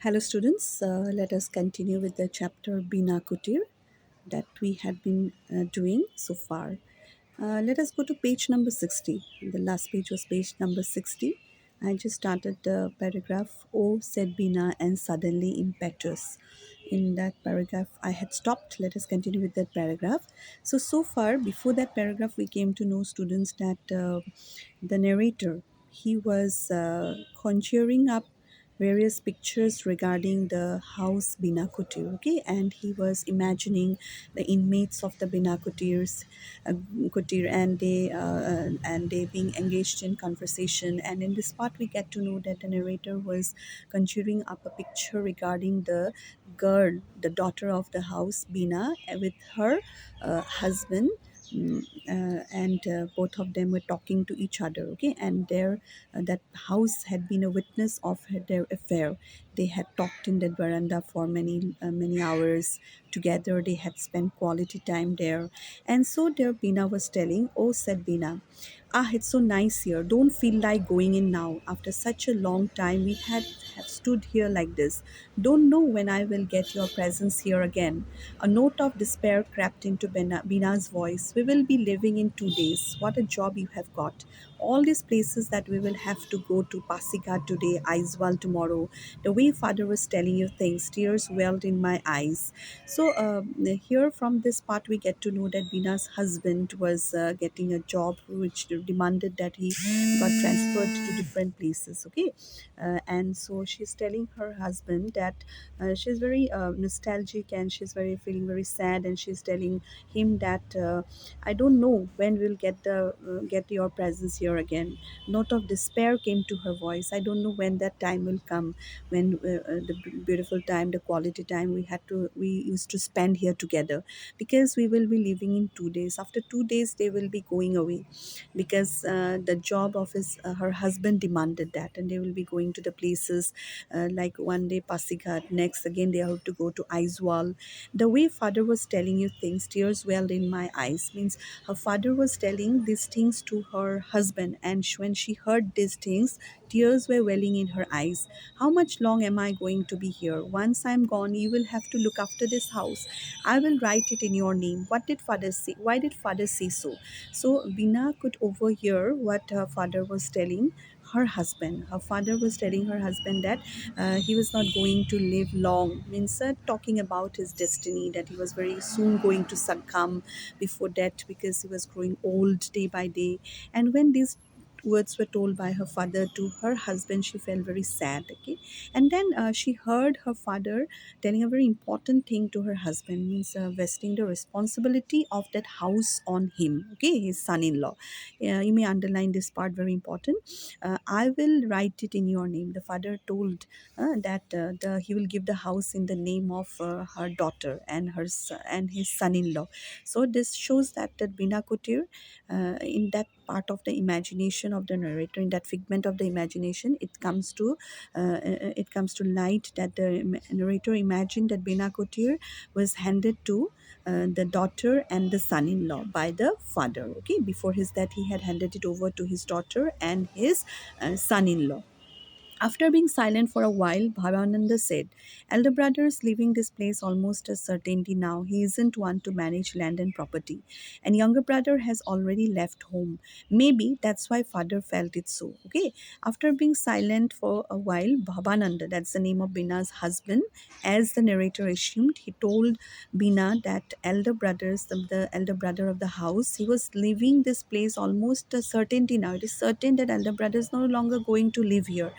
Hello, students. Let us continue with the chapter BINA KUTIR that we had been doing so far. Let us go to page number 60. The last page was page number 60. I just started the paragraph, Oh, said Bina, and suddenly impetuous. In that paragraph, I had stopped. Let us continue with that paragraph. So far, before that paragraph, we came to know, students, that the narrator, he was conjuring up various pictures regarding the house Bina Kutir, okay, and he was imagining the inmates of the Bina Kutir, and they being engaged in conversation. And in this part, we get to know that the narrator was conjuring up a picture regarding the girl, the daughter of the house Bina, with her husband. And both of them were talking to each other, okay, and that house had been a witness of their affair. They had talked in that veranda for many hours together. They had spent quality time there. And so their Bina was telling, Oh, said Bina, it's so nice here. Don't feel like going in now. After such a long time, we have stood here like this. Don't know when I will get your presence here again. A note of despair crept into Bina's voice. We will be leaving in 2 days. What a job you have got. All these places that we will have to go to, Pasigat today, Aizwal tomorrow. The way father was telling you things, tears welled in my eyes. Here from this part, we get to know that Bina's husband was getting a job which demanded that he got transferred to different places. Okay, and so she's telling her husband that she's very nostalgic and she's very feeling very sad, and she's telling him that I don't know when we'll get your presence here again. Note of despair came to her voice. I don't know when that time will come, when the beautiful time, the quality time we used to spend here together, because we will be leaving in 2 days. After 2 days, they will be going away, because the job of her husband demanded that, and they will be going to the places like one day Pasighat, next again they have to go to Aizwal. The way father was telling you things, tears welled in my eyes, means her father was telling these things to her husband, and when she heard these things, tears were welling in her eyes. How much long am I going to be here? Once I'm gone, you will have to look after this house. I will write it in your name. What did father say? Why did father say so? So Bina could overhear what her father was telling her husband. Her father was telling her husband that he was not going to live long, means talking about his destiny, that he was very soon going to succumb before death because he was growing old day by day. And when these words were told by her father to her husband, she felt very sad, okay. And then she heard her father telling a very important thing to her husband, means vesting the responsibility of that house on him, okay, his son-in-law. You may underline this part, very important. I will write it in your name. The father told that he will give the house in the name of her daughter and and his son-in-law. So this shows that Bina Kutir, in that part of the imagination of the narrator, in that figment of the imagination, it comes to light that the narrator imagined that Bina Kutir was handed to the daughter and the son-in-law by the father. Okay, before his death, he had handed it over to his daughter and his son-in-law. After being silent for a while, Bhavananda said, Elder brother is leaving this place almost a certainty now. He isn't one to manage land and property. And younger brother has already left home. Maybe that's why father felt it so. Okay. After being silent for a while, Bhavananda, that's the name of Bina's husband, as the narrator assumed, he told Bina that the elder brother of the house, he was leaving this place almost a certainty now. It is certain that elder brother is no longer going to live here.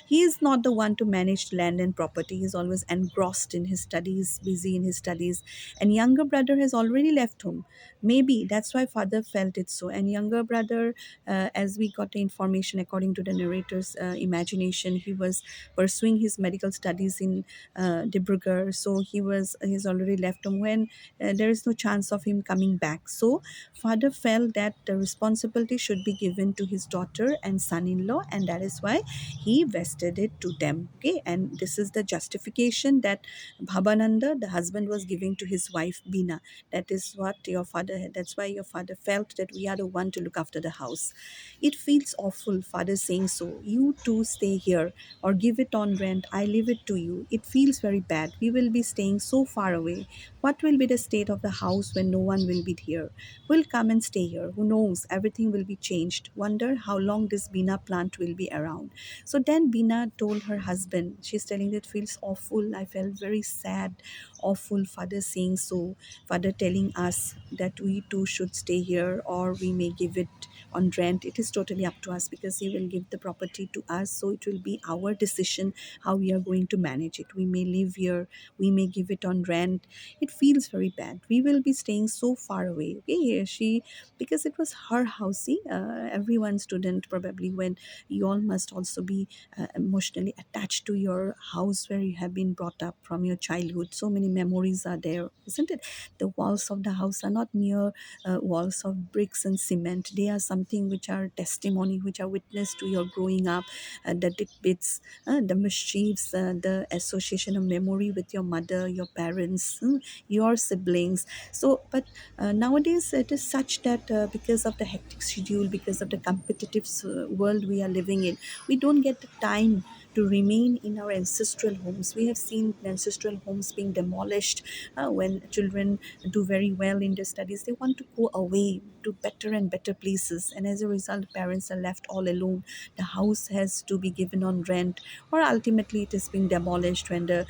He is not the one to manage land and property. He is always engrossed in his studies, busy in his studies. And younger brother has already left home. Maybe that's why father felt it so. And younger brother, as we got the information according to the narrator's imagination, he was pursuing his medical studies in Dibrugarh. So he's already left home when there is no chance of him coming back. So father felt that the responsibility should be given to his daughter and son-in-law, and that is why he entrusted it to them. Okay, and this is the justification that Bhabananda, the husband, was giving to his wife Bina. That is what your father had. That's why your father felt that we are the one to look after the house. It feels awful, father saying so. You two stay here or give it on rent. I leave it to you. It feels very bad. We will be staying so far away. What will be the state of the house when no one will be here? We'll come and stay here. Who knows? Everything will be changed. Wonder how long this Bina plant will be around. So then Bina told her husband, she's telling that feels awful. I felt very sad, awful. Father saying so. Father telling us that we too should stay here or we may give it on rent. It is totally up to us because he will give the property to us. So it will be our decision how we are going to manage it. We may live here, we may give it on rent. It feels very bad. We will be staying so far away. Okay, she, because it was her house. See, everyone student probably when you all must also be emotionally attached to your house where you have been brought up from your childhood. So many memories are there, isn't it? The walls of the house are not mere walls of bricks and cement. They are something which are testimony, which are witness to your growing up, the tidbits, the mischiefs, the association of memory with your mother, your parents, your siblings. So, but nowadays it is such that because of the hectic schedule, because of the competitive world we are living in, we don't get the time to remain in our ancestral homes. We have seen ancestral homes being demolished when children do very well in their studies. They want to go away to better and better places, and as a result, parents are left all alone. The house has to be given on rent, or ultimately it is being demolished when the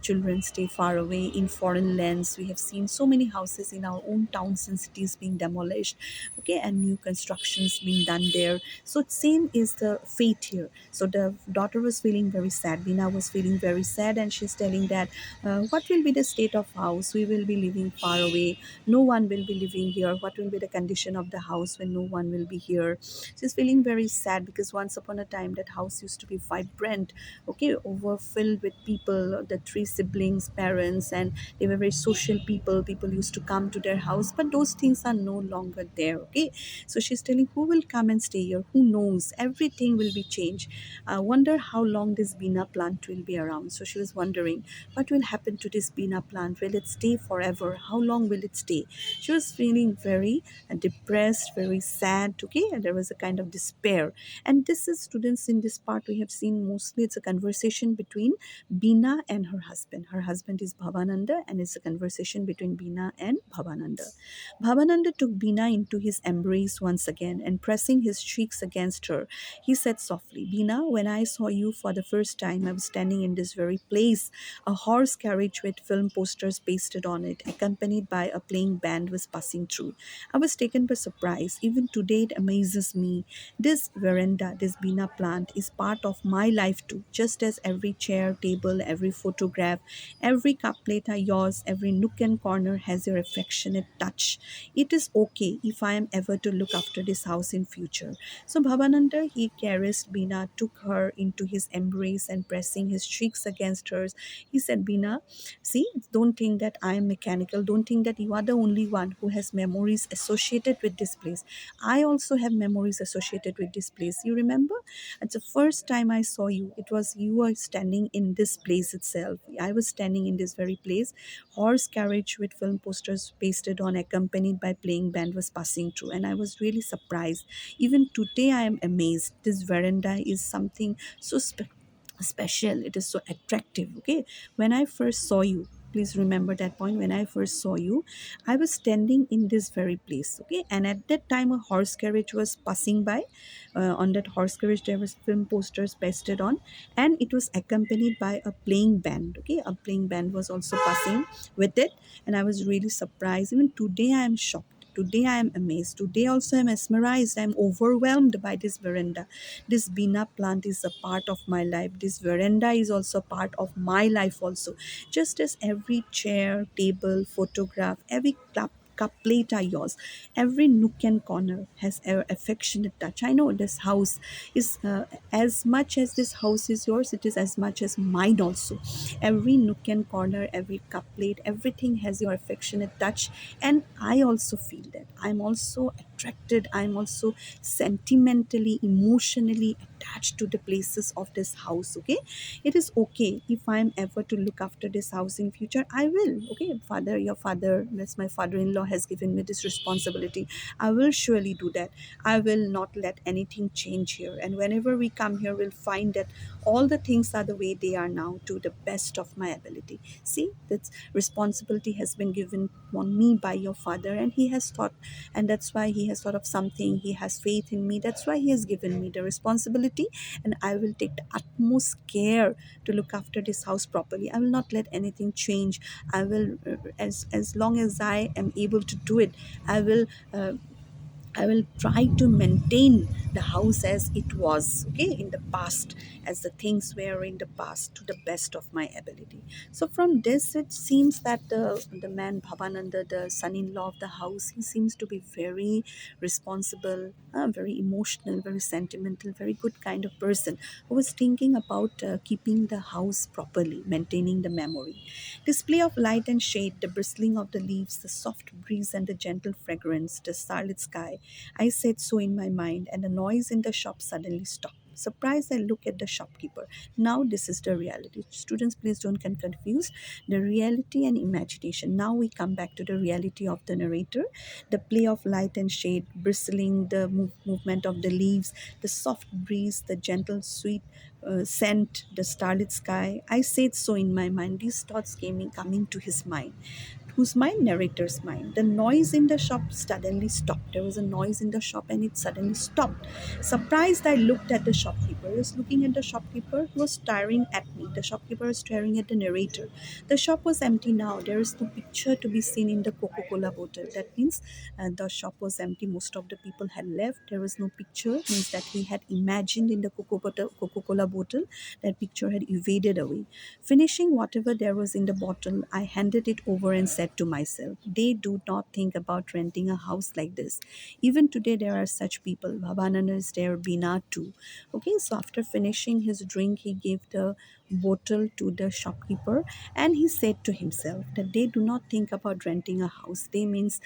children stay far away in foreign lands. We have seen so many houses in our own towns and cities being demolished, okay, and new constructions being done there. So same is the fate here. So the daughter was feeling very sad. Bina was feeling very sad, and she's telling that what will be the state of house? We will be living far away. No one will be living here. What will be the condition of the house when no one will be here? She's feeling very sad because once upon a time that house used to be vibrant, okay, overfilled with people, the three siblings, parents, and they were very social people. People used to come to their house, but those things are no longer there. Okay, so she's telling who will come and stay here? Who knows? Everything will be changed. I wonder how long this Bina plant will be around. So she was wondering what will happen to this Bina plant. Will it stay forever? How long will it stay? She was feeling very depressed, very sad. Okay, and there was a kind of despair. And this is, students, in this part we have seen mostly it's a conversation between Bina and her husband. Her husband is Bhavananda, and it's a conversation between Bina and Bhavananda. Bhavananda took Bina into his embrace once again, and pressing his cheeks against her, he said softly, Bina, when I saw you for the first time, I was standing in this very place. A horse carriage with film posters pasted on it, accompanied by a playing band, was passing through. I was taken by surprise. Even today, it amazes me. This veranda, this Bina plant, is part of my life too, just as every chair, table, every photograph, every cup plate are yours, every nook and corner has your affectionate touch. It is okay if I am ever to look after this house in future. So Bhavananda, he caressed Bina, took her into his embrace and pressing his cheeks against hers, he said, Bina, see, don't think that I am mechanical. Don't think that you are the only one who has memories associated with this place. I also have memories associated with this place. You remember? It's the first time I saw you. It was you were standing in this place itself. I was standing in this very place. Horse carriage with film posters pasted on, accompanied by playing band, was passing through, and I was really surprised. Even today, I am amazed. This veranda is something so special. It is so attractive. Okay, when I first saw you, please remember that point. When I first saw you, I was standing in this very place. Okay, and at that time a horse carriage was passing by. On that horse carriage there was film posters pasted on, and it was accompanied by a playing band. Okay, a playing band was also passing with it, and I was really surprised. Even today I am shocked. Today I am amazed. Today also I am mesmerized. I am overwhelmed by this veranda. This Bina plant is a part of my life. This veranda is also part of my life also. Just as every chair, table, photograph, every cup plate are yours. Every nook and corner has an affectionate touch. I know this house is as much as this house is yours, it is as much as mine also. Every nook and corner, every cup plate, everything has your affectionate touch, and I also feel that. I'm also attracted, I'm also sentimentally, emotionally attached to the places of this house. Okay, it is okay if I'm ever to look after this house in future, I will. Okay, father, your father, that's my father-in-law, has given me this responsibility. I will surely do that. I will not let anything change here, and whenever we come here, we'll find that all the things are the way they are now, to the best of my ability. See, that responsibility has been given on me by your father, and he has thought, and that's why he has thought of something. He has faith in me, that's why he has given me the responsibility, and I will take the utmost care to look after this house properly. I will not let anything change. I will, as long as I am able to do it, I will uh, I will try to maintain the house as it was, okay, in the past, as the things were in the past, to the best of my ability. So from this, it seems that the man Bhavananda, the son-in-law of the house, he seems to be very responsible, very emotional, very sentimental, very good kind of person, who was thinking about keeping the house properly, maintaining the memory. Display of light and shade, the bristling of the leaves, the soft breeze and the gentle fragrance, the starlit sky. I said so in my mind, and the noise in the shop suddenly stopped. Surprised, I look at the shopkeeper. Now this is the reality. Students, please don't get confused. The reality and imagination. Now we come back to the reality of the narrator. The play of light and shade, bristling, the movement of the leaves, the soft breeze, the gentle, sweet scent, the starlit sky. I said so in my mind. These thoughts coming to his mind. Whose mind? Narrator's mind. The noise in the shop suddenly stopped. There was a noise in the shop and it suddenly stopped. Surprised, I looked at the shopkeeper. I was looking at the shopkeeper who was staring at me. The shopkeeper was staring at the narrator. The shop was empty now. There is no picture to be seen in the Coca Cola bottle. That means the shop was empty. Most of the people had left. There was no picture, means that he had imagined in the Coca Cola bottle. That picture had evaded away. Finishing whatever there was in the bottle, I handed it over and said to myself, they do not think about renting a house like this. Even today, there are such people. Bhavananda is there, BINA too. Okay, so after finishing his drink, he gave the bottle to the shopkeeper, and he said to himself that they do not think about renting a house. They means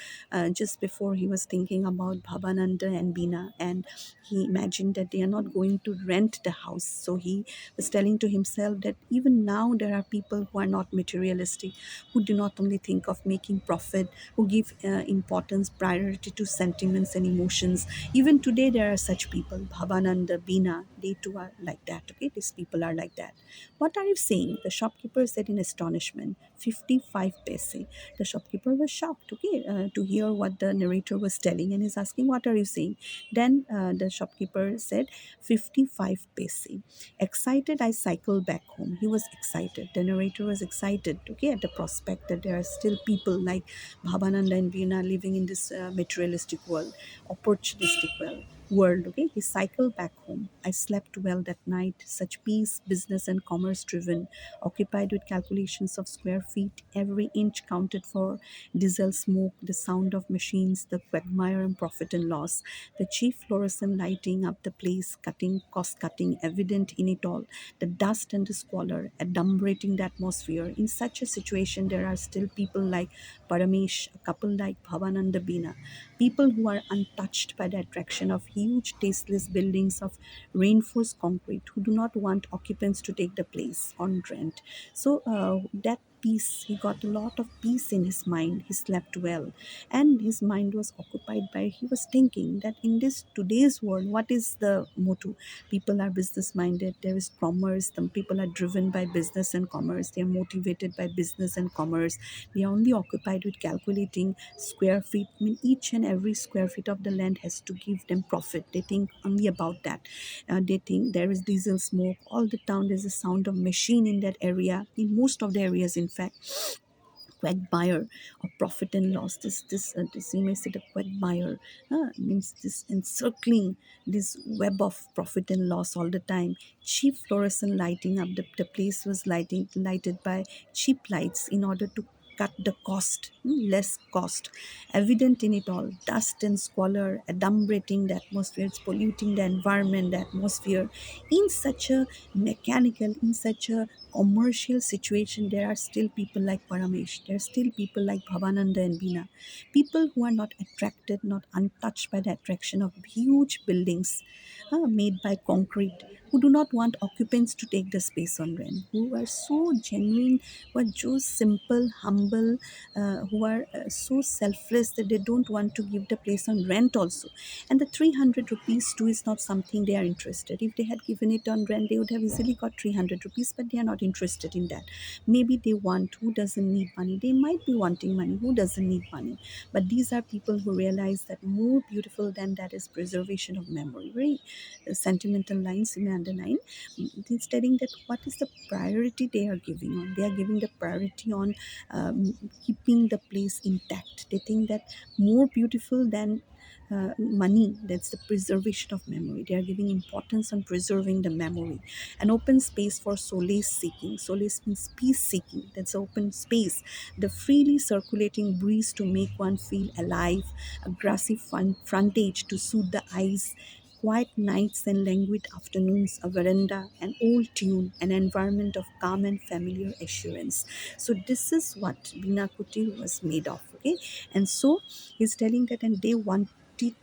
just before he was thinking about Bhavananda and BINA, and he imagined that they are not going to rent the house. So he was telling to himself that even now there are people who are not materialistic, who do not only think of making profit, who give importance, priority to sentiments and emotions. Even today there are such people. Bhavananda, Bina, they too are like that. Okay, these people are like that. What are you saying? The shopkeeper said in astonishment. 55 paise. The shopkeeper was shocked, okay, to hear what the narrator was telling, and he's asking, what are you saying? Then the shopkeeper said, 55 paise. Excited, I cycled back home. He was excited. The narrator was excited, okay, at the prospect that there are still people like Bhavananda and Veena living in this materialistic world, opportunistic world. Okay, he cycled back home. I slept well that night. Such peace, business, and commerce driven, occupied with calculations of square feet, every inch counted for, diesel smoke, the sound of machines, the quagmire and profit and loss, the chief fluorescent lighting up the place, cutting, cost cutting, evident in it all, the dust and the squalor, adumbrating the atmosphere. In such a situation, there are still people like Paramesh, a couple like Bhavananda Bina, people who are untouched by the attraction of huge, tasteless buildings of reinforced concrete, who do not want occupants to take the place on rent. So that peace, he got a lot of peace in his mind. He slept well, and his mind was occupied by, he was thinking that in this today's world, what is the motto? People are business minded, there is commerce, some people are driven by business and commerce, they are motivated by business and commerce, they are only occupied with calculating square feet. I mean, each and every square feet of the land has to give them profit. They think only about that. They think there is diesel smoke all the town, there's a sound of machine in that area, in most of the areas in fact. Quagmire of profit and loss. This you may say the quagmire means this encircling this web of profit and loss all the time. Cheap fluorescent lighting up the place was lighted by cheap lights in order to cut the cost, less cost, evident in it all. Dust and squalor, adumbrating the atmosphere, it's polluting the environment, the atmosphere, in such a mechanical, in such a commercial situation, there are still people like Paramesh, there are still people like Bhavananda and Bina, people who are not attracted, not untouched by the attraction of huge buildings made by concrete, who do not want occupants to take the space on rent, who are so genuine, who are just simple, humble, who are so selfless that they don't want to give the place on rent also. And the 300 rupees too is not something they are interested. If they had given it on rent, they would have easily got 300 rupees, but they are not interested in that. Maybe they want, who doesn't need money? They might be wanting money, who doesn't need money? But these are people who realize that more beautiful than that is preservation of memory. Very sentimental lines you may underline. It's telling that what is the priority they are giving on. They are giving the priority on keeping the place intact. They think that more beautiful than money, that's the preservation of memory. They are giving importance on preserving the memory. An open space for solace seeking. Solace means peace seeking. That's open space. The freely circulating breeze to make one feel alive. A grassy frontage to soothe the eyes. Quiet nights and languid afternoons, a veranda, an old tune, an environment of calm and familiar assurance. So this is what Bina Kutir was made of. Okay, and so he's telling that, and they wanted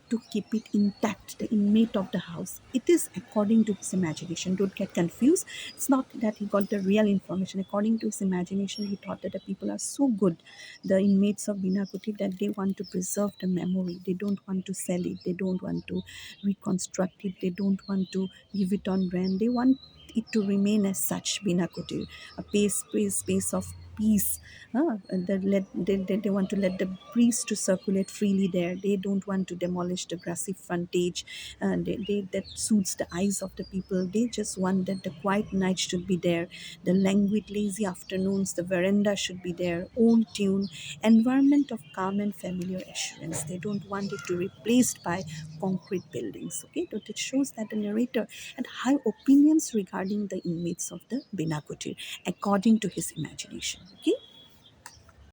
to keep it intact, the inmate of the house. It is according to his imagination. Don't get confused. It's not that he got the real information. According to his imagination, he thought that the people are so good, the inmates of Bina Kutir, that they want to preserve the memory. They don't want to sell it. They don't want to reconstruct it. They don't want to give it on rent. They want it to remain as such, Bina Kutir, a space of peace. And they want to let the breeze to circulate freely there. They don't want to demolish the grassy frontage. That suits the eyes of the people. They just want that the quiet night should be there, the languid lazy afternoons, the veranda should be there, old tune, environment of calm and familiar assurance. They don't want it to be replaced by concrete buildings. Okay, so it shows that the narrator had high opinions regarding the inmates of the Bina Kutir according to his imagination. Okay,